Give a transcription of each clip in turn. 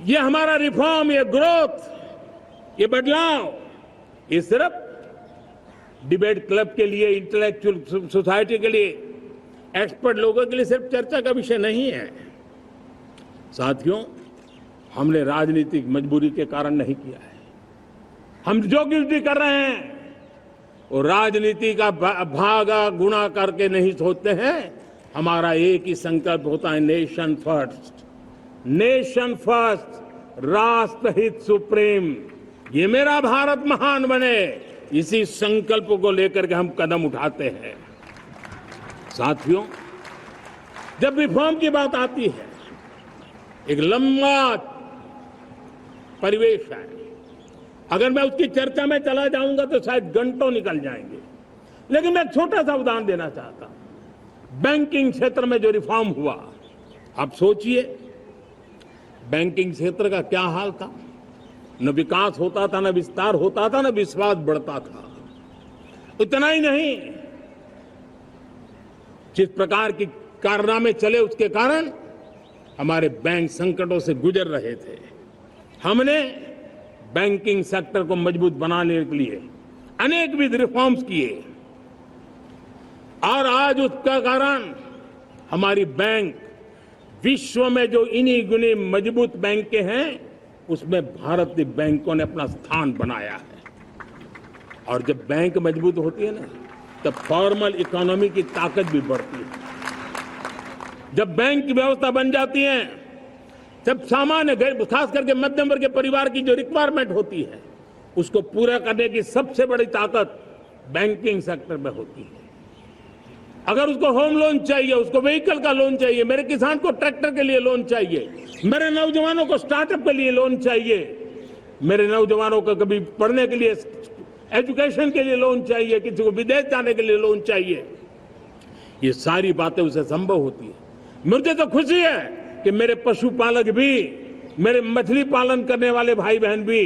ये हमारा रिफॉर्म, ये ग्रोथ, ये बदलाव, ये सिर्फ डिबेट क्लब के लिए, इंटेलेक्चुअल सोसाइटी के लिए, एक्सपर्ट लोगों के लिए सिर्फ चर्चा का विषय नहीं है। साथियों, हमने राजनीतिक मजबूरी के कारण नहीं किया है। हम जो कुछ भी कर रहे हैं वो राजनीति का भागा गुणा करके नहीं सोचते हैं। हमारा एक ही संकल्प होता है, नेशन फर्स्ट, नेशन फर्स्ट, राष्ट्रहित सुप्रीम। ये मेरा भारत महान बने, इसी संकल्प को लेकर के हम कदम उठाते हैं। साथियों, जब रिफॉर्म की बात आती है, एक लंबा परिवेश है। अगर मैं उसकी चर्चा में चला जाऊंगा तो शायद घंटों निकल जाएंगे, लेकिन मैं एक छोटा सा उदाहरण देना चाहता हूं। बैंकिंग क्षेत्र में जो रिफॉर्म हुआ, आप सोचिए बैंकिंग क्षेत्र का क्या हाल था। न विकास होता था, न विस्तार होता था, न विश्वास बढ़ता था। इतना ही नहीं, जिस प्रकार की कारनामे चले उसके कारण हमारे बैंक संकटों से गुजर रहे थे। हमने बैंकिंग सेक्टर को मजबूत बनाने के लिए अनेकविध रिफॉर्म्स किए और आज उसका कारण हमारी बैंक विश्व में जो इन्हीं गुनी मजबूत बैंक के हैं उसमें भारतीय बैंकों ने अपना स्थान बनाया है। और जब बैंक मजबूत होती है ना, तब फॉर्मल इकोनॉमी की ताकत भी बढ़ती है। जब बैंक की व्यवस्था बन जाती है, जब सामान्य खास करके मध्यम वर्ग के परिवार की जो रिक्वायरमेंट होती है उसको पूरा करने की सबसे बड़ी ताकत बैंकिंग सेक्टर में होती है। अगर उसको होम लोन चाहिए, उसको व्हीकल का लोन चाहिए, मेरे किसान को ट्रैक्टर के लिए लोन चाहिए, मेरे नौजवानों को स्टार्टअप के लिए लोन चाहिए, मेरे नौजवानों को कभी पढ़ने के लिए, एजुकेशन के लिए लोन चाहिए, किसी को विदेश जाने के लिए लोन चाहिए, ये सारी बातें उसे संभव होती है। मुझे तो खुशी है कि मेरे पशुपालक भी, मेरे मछली पालन करने वाले भाई बहन भी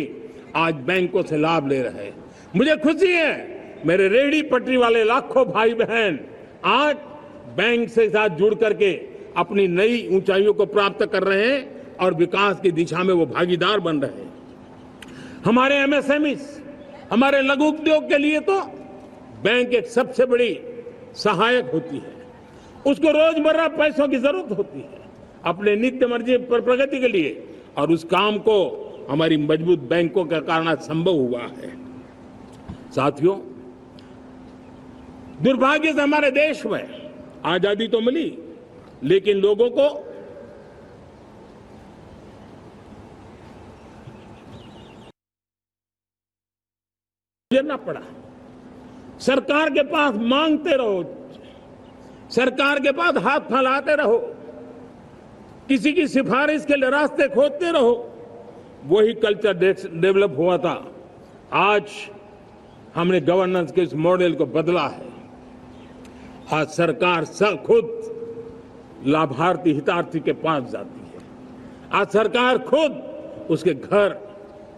आज बैंकों से लाभ ले रहे हैं। मुझे खुशी है मेरे रेहड़ी पटरी वाले लाखों भाई बहन आज बैंक से साथ जुड़ करके अपनी नई ऊंचाइयों को प्राप्त कर रहे हैं और विकास की दिशा में वो भागीदार बन रहे हैं। हमारे एमएसएमई, हमारे लघु उद्योग के लिए तो बैंक एक सबसे बड़ी सहायक होती है। उसको रोजमर्रा पैसों की जरूरत होती है अपने नित्य मर्जी पर प्रगति के लिए, और उस काम को हमारी मजबूत बैंकों के कारण संभव हुआ है। साथियों, दुर्भाग्य से हमारे देश में आजादी तो मिली, लेकिन लोगों को गुजरना पड़ा। सरकार के पास मांगते रहो, सरकार के पास हाथ फैलाते रहो, किसी की सिफारिश के लिए रास्ते खोजते रहो, वही कल्चर डेवलप हुआ था। आज हमने गवर्नेंस के इस मॉडल को बदला है। आज सरकार खुद लाभार्थी हितार्थी के पास जाती है। आज सरकार खुद उसके घर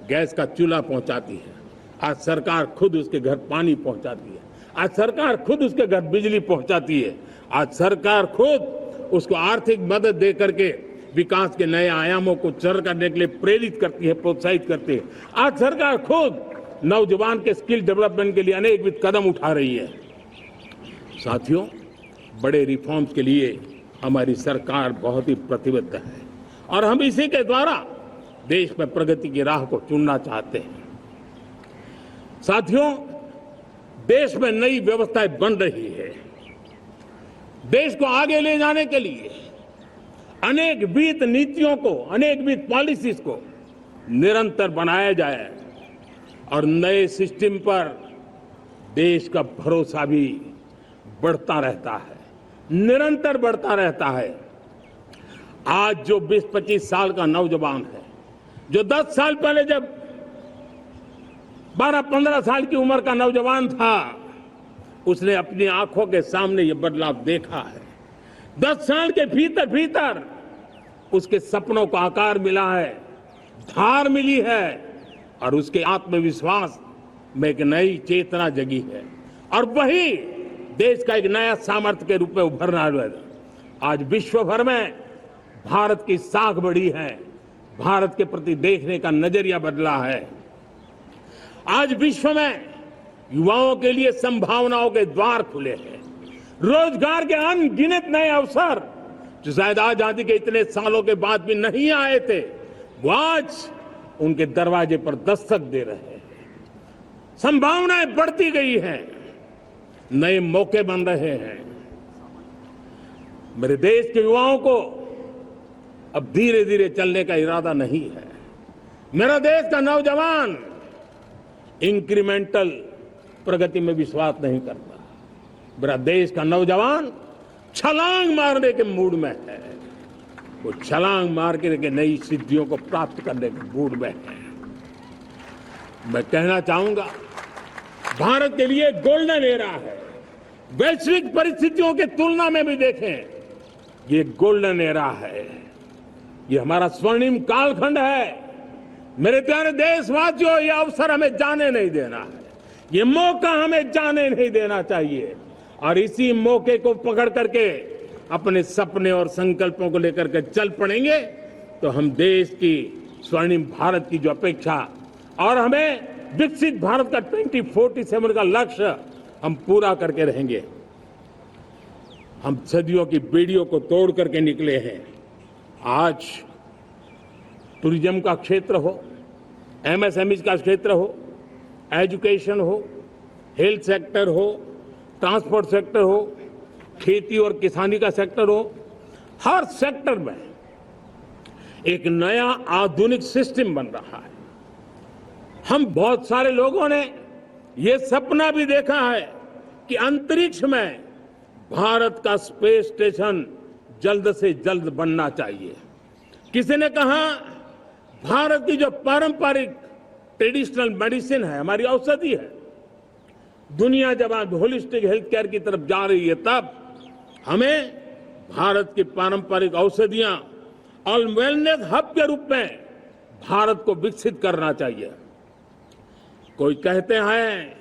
गैस का चूल्हा पहुंचाती है। आज सरकार खुद उसके घर पानी पहुंचाती है। आज सरकार खुद उसके घर बिजली पहुंचाती है। आज सरकार खुद उसको आर्थिक मदद दे करके विकास के नए आयामों को चर करने के लिए प्रेरित करती है, प्रोत्साहित करती है। आज सरकार खुद नौजवान के स्किल डेवलपमेंट के लिए अनेक कदम उठा रही है। साथियों, बड़े रिफॉर्म्स के लिए हमारी सरकार बहुत ही प्रतिबद्ध है और हम इसी के द्वारा देश में प्रगति की राह को चुनना चाहते हैं। साथियों, देश में नई व्यवस्थाएं बन रही है। देश को आगे ले जाने के लिए अनेक वित्त नीतियों को, अनेक वित्त पॉलिसीज को निरंतर बनाया जाए और नए सिस्टम पर देश का भरोसा भी बढ़ता रहता है, निरंतर बढ़ता रहता है। आज जो 20-25 साल का नौजवान है, जो 10 साल पहले जब 12-15 साल की उम्र का नौजवान था, उसने अपनी आंखों के सामने ये बदलाव देखा है। 10 साल के भीतर भीतर उसके सपनों को आकार मिला है, धार मिली है और उसके आत्मविश्वास में एक नई चेतना जगी है और वही देश का एक नया सामर्थ्य के रूप में उभरना है। आज विश्व भर में भारत की साख बढ़ी है, भारत के प्रति देखने का नजरिया बदला है। आज विश्व में युवाओं के लिए संभावनाओं के द्वार खुले हैं। रोजगार के अनगिनत नए अवसर जो शायद आजादी के इतने सालों के बाद भी नहीं आए थे, वो आज उनके दरवाजे पर दस्तक दे रहे हैं। संभावनाएं बढ़ती गई हैं, नए मौके बन रहे हैं। मेरे देश के युवाओं को अब धीरे धीरे चलने का इरादा नहीं है। मेरा देश का नौजवान इंक्रीमेंटल प्रगति में विश्वास नहीं करता। मेरा देश का नौजवान छलांग मारने के मूड में है। वो छलांग मार के नई सिद्धियों को प्राप्त करने के मूड में है। मैं कहना चाहूंगा, भारत के लिए गोल्डन एरा है। वैश्विक परिस्थितियों की तुलना में भी देखें, ये गोल्डन एरा है। ये हमारा स्वर्णिम कालखंड है। मेरे प्यारे देशवासियों, ये अवसर हमें जाने नहीं देना है। ये मौका हमें जाने नहीं देना चाहिए और इसी मौके को पकड़ करके अपने सपने और संकल्पों को लेकर के चल पड़ेंगे तो हम देश की स्वर्णिम भारत की जो अपेक्षा और हमें विकसित भारत का 2047 का लक्ष्य हम पूरा करके रहेंगे। हम सदियों की बेड़ियों को तोड़ करके निकले हैं। आज टूरिज्म का क्षेत्र हो, एमएसएमई का क्षेत्र हो, एजुकेशन हो, हेल्थ सेक्टर हो, ट्रांसपोर्ट सेक्टर हो, खेती और किसानी का सेक्टर हो, हर सेक्टर में एक नया आधुनिक सिस्टम बन रहा है। हम बहुत सारे लोगों ने ये सपना भी देखा है कि अंतरिक्ष में भारत का स्पेस स्टेशन जल्द से जल्द बनना चाहिए। किसी ने कहा भारत की जो पारंपरिक ट्रेडिशनल मेडिसिन है, हमारी औषधि है, दुनिया जब आज होलिस्टिक हेल्थ केयर की तरफ जा रही है, तब हमें भारत की पारंपरिक औषधियां और वेलनेस हब के रूप में भारत को विकसित करना चाहिए। कोई कहते हैं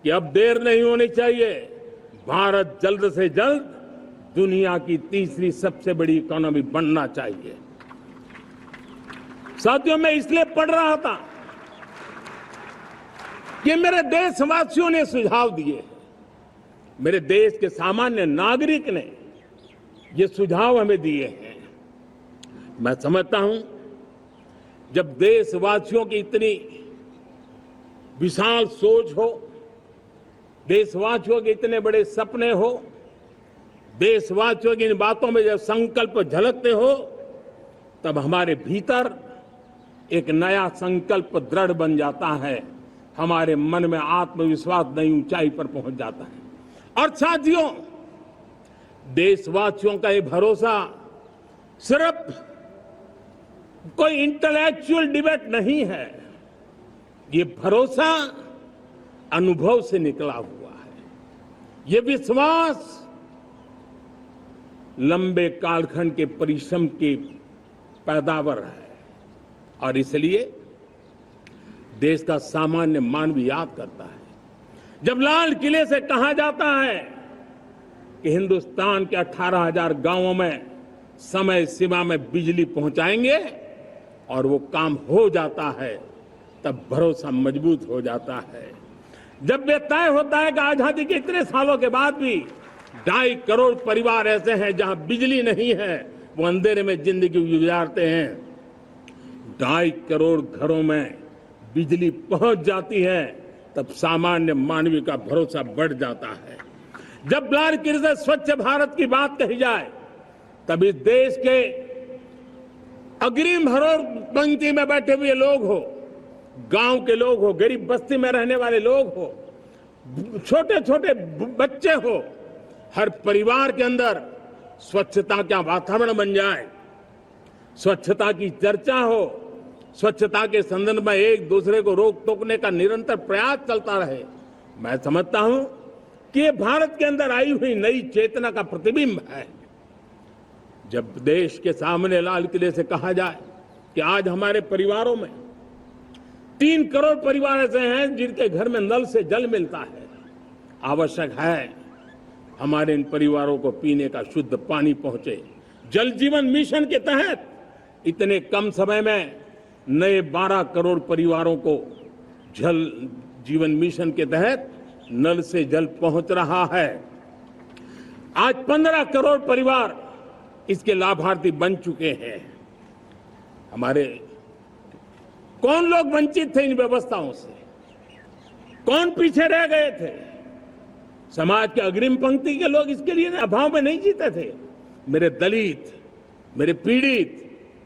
कि अब देर नहीं होनी चाहिए, भारत जल्द से जल्द दुनिया की तीसरी सबसे बड़ी इकोनॉमी बनना चाहिए। साथियों, मैं इसलिए पढ़ रहा था कि मेरे देशवासियों ने सुझाव दिए, मेरे देश के सामान्य नागरिक ने ये सुझाव हमें दिए हैं। मैं समझता हूं, जब देशवासियों की इतनी विशाल सोच हो, देशवासियों के इतने बड़े सपने हो, देशवासियों की इन बातों में जब संकल्प झलकते हो, तब हमारे भीतर एक नया संकल्प दृढ़ बन जाता है। हमारे मन में आत्मविश्वास नई ऊंचाई पर पहुंच जाता है। और साथियों, देशवासियों का ये भरोसा सिर्फ कोई इंटेलेक्चुअल डिबेट नहीं है, ये भरोसा अनुभव से निकला हुआ है। ये विश्वास लंबे कालखंड के परिश्रम की पैदावार है और इसलिए देश का सामान्य मानव याद करता है जब लाल किले से कहा जाता है कि हिंदुस्तान के 18,000 गांवों में समय सीमा में बिजली पहुंचाएंगे और वो काम हो जाता है, तब भरोसा मजबूत हो जाता है। जब ये तय होता है कि आजादी के इतने सालों के बाद भी 2.5 करोड़ परिवार ऐसे हैं जहां बिजली नहीं है, वो अंधेरे में जिंदगी गुजारते हैं, 2.5 करोड़ घरों में बिजली पहुंच जाती है, तब सामान्य मानवीय का भरोसा बढ़ जाता है। जब लाल किले से स्वच्छ भारत की बात कही जाए, तब इस देश के अग्रिम पंक्ति में बैठे हुए लोग हो, गांव के लोग हो, गरीब बस्ती में रहने वाले लोग हो, छोटे छोटे बच्चे हो, हर परिवार के अंदर स्वच्छता का वातावरण बन जाए, स्वच्छता की चर्चा हो, स्वच्छता के संदर्भ में एक दूसरे को रोक टोकने का निरंतर प्रयास चलता रहे। मैं समझता हूं कि ये भारत के अंदर आई हुई नई चेतना का प्रतिबिंब है। जब देश के सामने लाल किले से कहा जाए कि आज हमारे परिवारों में 3 करोड़ परिवार ऐसे हैं जिनके घर में नल से जल मिलता है, आवश्यक है हमारे इन परिवारों को पीने का शुद्ध पानी पहुंचे। जल जीवन मिशन के तहत इतने कम समय में नए 12 करोड़ परिवारों को जल जीवन मिशन के तहत नल से जल पहुंच रहा है। आज 15 करोड़ परिवार इसके लाभार्थी बन चुके हैं। हमारे कौन लोग वंचित थे इन व्यवस्थाओं से? कौन पीछे रह गए थे? समाज के अग्रिम पंक्ति के लोग इसके लिए अभाव में नहीं जीते थे। मेरे दलित, मेरे पीड़ित,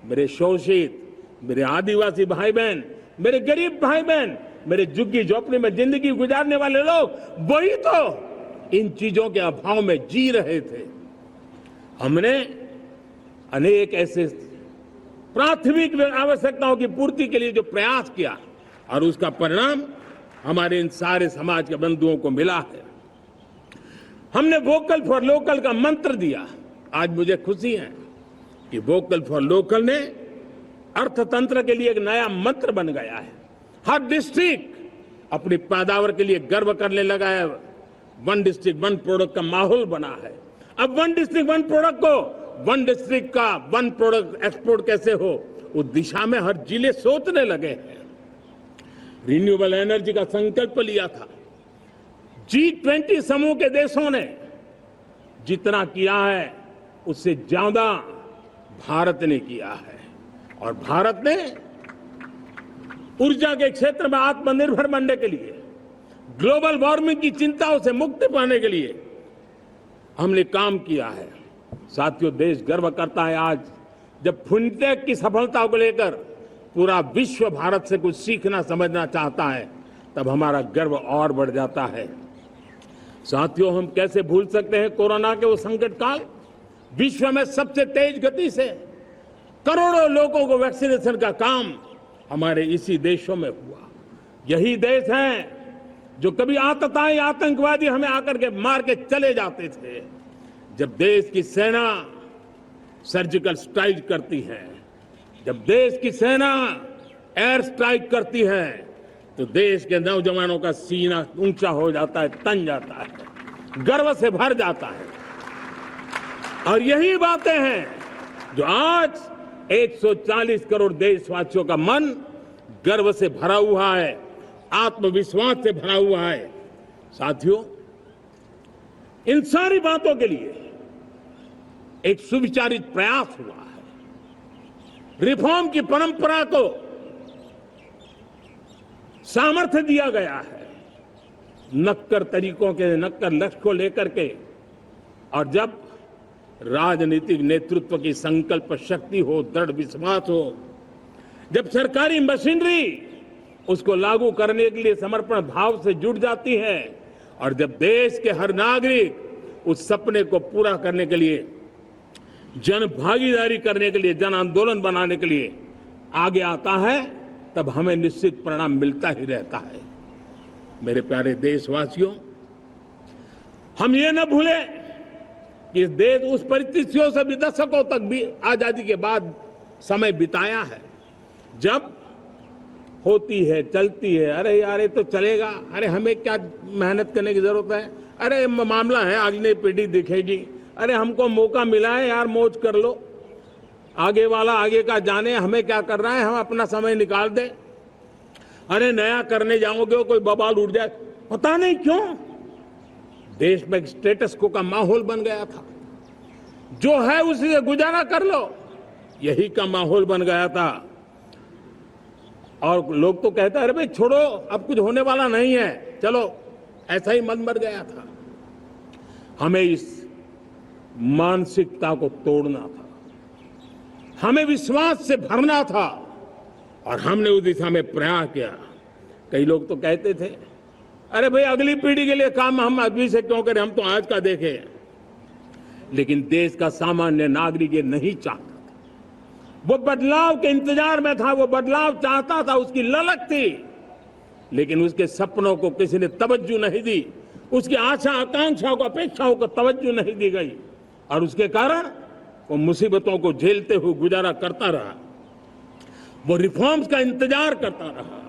मेरे शोषित, मेरे आदिवासी भाई बहन, मेरे गरीब भाई बहन, मेरे झुग्गी झोपड़ी में जिंदगी गुजारने वाले लोग, वही तो इन चीजों के अभाव में जी रहे थे। हमने अनेक ऐसे प्राथमिक आवश्यकताओं की पूर्ति के लिए जो प्रयास किया और उसका परिणाम हमारे इन सारे समाज के बंधुओं को मिला है। हमने वोकल फॉर लोकल का मंत्र दिया। आज मुझे खुशी है कि वोकल फॉर लोकल ने अर्थतंत्र के लिए एक नया मंत्र बन गया है। हर डिस्ट्रिक्ट अपनी पैदावार के लिए गर्व करने लगा है। वन डिस्ट्रिक्ट वन प्रोडक्ट का माहौल बना है। अब वन डिस्ट्रिक्ट वन प्रोडक्ट को वन डिस्ट्रिक्ट का वन प्रोडक्ट एक्सपोर्ट कैसे हो, उस दिशा में हर जिले सोचने लगे हैं। रिन्यूएबल एनर्जी का संकल्प लिया था। G20 समूह के देशों ने जितना किया है उससे ज्यादा भारत ने किया है और भारत ने ऊर्जा के क्षेत्र में आत्मनिर्भर बनने के लिए, ग्लोबल वार्मिंग की चिंताओं से मुक्ति पाने के लिए हमने काम किया है। साथियों, देश गर्व करता है आज जब फिनटेक की सफलता को लेकर पूरा विश्व भारत से कुछ सीखना समझना चाहता है, तब हमारा गर्व और बढ़ जाता है। साथियों, हम कैसे भूल सकते हैं कोरोना के वो संकट काल। विश्व में सबसे तेज गति से करोड़ों लोगों को वैक्सीनेशन का काम हमारे इसी देशों में हुआ। यही देश हैं जो कभी आतताई आतंकवादी हमें आकर के मार के चले जाते थे। जब देश की सेना सर्जिकल स्ट्राइक करती है, जब देश की सेना एयर स्ट्राइक करती है, तो देश के नौजवानों का सीना ऊंचा हो जाता है, तन जाता है, गर्व से भर जाता है। और यही बातें हैं जो आज 140 करोड़ देशवासियों का मन गर्व से भरा हुआ है, आत्मविश्वास से भरा हुआ है। साथियों, इन सारी बातों के लिए एक सुविचारित प्रयास हुआ है। रिफॉर्म की परंपरा को सामर्थ्य दिया गया है। नक्कर तरीकों के, नक्कर लक्ष्य को लेकर के, और जब राजनीतिक नेतृत्व की संकल्प शक्ति हो, दृढ़ विश्वास हो, जब सरकारी मशीनरी उसको लागू करने के लिए समर्पण भाव से जुट जाती है, और जब देश के हर नागरिक उस सपने को पूरा करने के लिए, जन भागीदारी करने के लिए, जन आंदोलन बनाने के लिए आगे आता है, तब हमें निश्चित परिणाम मिलता ही रहता है। मेरे प्यारे देशवासियों, हम ये न भूलें कि इस देश उस परिस्थितियों से भी दशकों तक भी आजादी के बाद समय बिताया है, जब होती है, चलती है, अरे यार ये तो चलेगा, अरे हमें क्या मेहनत करने की जरूरत है, अरे मामला है अगली पीढ़ी दिखेगी, अरे हमको मौका मिला है यार, मौज कर लो, आगे वाला आगे का जाने, हमें क्या कर रहा है, हम अपना समय निकाल दे, अरे नया करने जाओगे कोई बवाल उठ जाए। पता नहीं क्यों देश में स्टेटस को का माहौल बन गया था। जो है उसी से गुजारा कर लो, यही का माहौल बन गया था। और लोग तो कहते हैं अरे भाई छोड़ो, अब कुछ होने वाला नहीं है, चलो, ऐसा ही मन बन गया था। हमें इस मानसिकता को तोड़ना था, हमें विश्वास से भरना था, और हमने उस दिशा में प्रयास किया। कई लोग तो कहते थे अरे भाई अगली पीढ़ी के लिए काम हम अभी से क्यों करें, हम तो आज का देखें। लेकिन देश का सामान्य नागरिक ये नहीं चाहता था। वो बदलाव के इंतजार में था, वो बदलाव चाहता था, उसकी ललक थी, लेकिन उसके सपनों को किसी ने तवज्जो नहीं दी, उसकी आशा आकांक्षाओं को, अपेक्षाओं को तवज्जो नहीं दी गई, और उसके कारण वो मुसीबतों को झेलते हुए गुजारा करता रहा, वो रिफॉर्म्स का इंतजार करता रहा।